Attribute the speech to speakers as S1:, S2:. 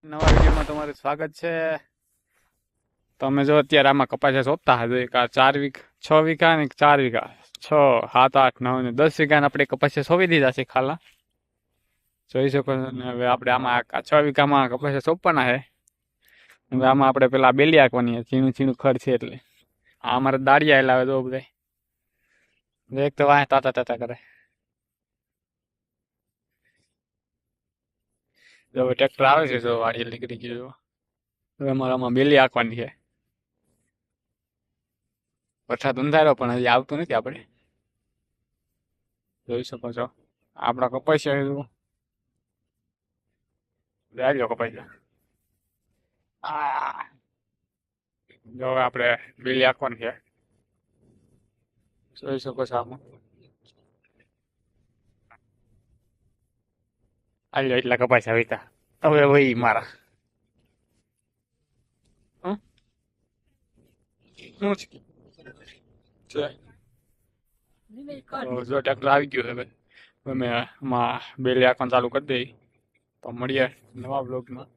S1: નવા વિડીયોમાં તમારું સ્વાગત છે। તમે જો અત્યારે આમાં કપાસિયા સોંપતા હજો એક આ 6 વીઘા ને 4 વીઘા 6, 7, 8, 9 ને 10 વીઘાને આપણે કપાસિયા સોંપી દીધા છે ખાલા જોઈ શકો છો ને। હવે આપણે આમાં 6 વીઘામાં કપાસિયા સોંપવાના છે। હવે આમાં આપણે પેલા બેલી આંકવાની છે, ઝીણું ઝીણું ખડ છે એટલે આ અમારે દાળિયા લાવે તો બધા એક તો વાહ તાતા તાતા કરે। જો હવે ટ્રેક્ટર આવે છે, જો વાડીએ નીકળી ગયું। હવે અમારે આમાં બેલી આંકવાની છે। વરસાદ અંધારો પણ હજી આવતું નથી। આપણે જોઈ શકો છો આપણા કપાસિયા જાજો કપાસિયા આ જો હવે આપણે બેલી આંકવાની છે, જોઈ શકો છો આમાં આલ્યો એટલા કપાસિયા વીતા હવે વહી મારા શું છે? તો જો ટ્રેક્ટર આવી ગયું હવે અમે આમાં બેલી આંકવાનું ચાલુ કરી દઈ। તો મળીએ નવા બ્લોગમાં।